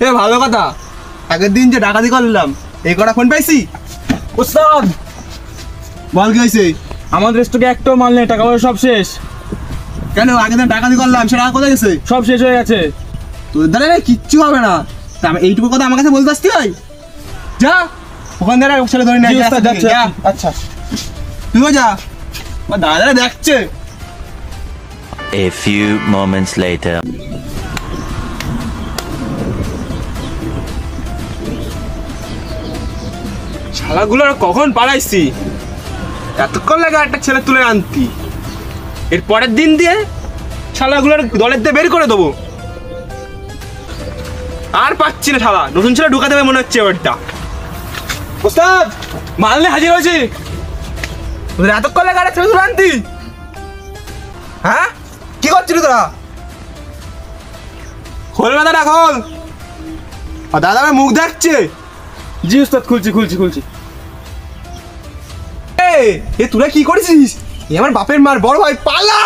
এ ভালো কথা, আগের দিন যে ডাকাতি করলাম এই কটা ফোন পাইছি। ওস্তাদ বল কি হয়েছে? আমাদের স্টকে একটাও মাল নেই, টাকা পয়সা সব শেষ। কেন আগের দিন ডাকাতি করলাম সেটা কোথায় গেছে? সব শেষ হয়ে গেছে। তোদের দ্বারা কিচ্ছু হবে না। তা এইটুকু কথা আমার কাছে বলতে আসতে হয়? যা ওখান থেকে ছেলে ধরে নিয়ে যাচ্ছে। আচ্ছা তুইও যা, দাদা দেখছে। A few moments later. শালাগুলোর কখন পালাইছি, এতক্ষণ লাগে একটা ছেলে তুলে আনতি। এর পরের দিন দিয়ে শালাগুলোর দলের দিয়ে বের করে দেবো। আর পাচ্ছি না, শালা নতুন ছেলে ঢুকা দেবে মনে হচ্ছে এবারটা। ওস্তাদ মাল নিয়ে হাজির হয়েছি। তোদের এতক্ষণ লাগে একটা ছেলে তুলে আনতি? হ্যাঁ কি করছিস তোরা? খোল মাথাটা খোল। দাদা আমার মুখ দেখছে। জি ওস্তাদ, খুলছি। এ তোরা কি করেছিস? এ আমার বাপের মার বড় ভাই, পালা।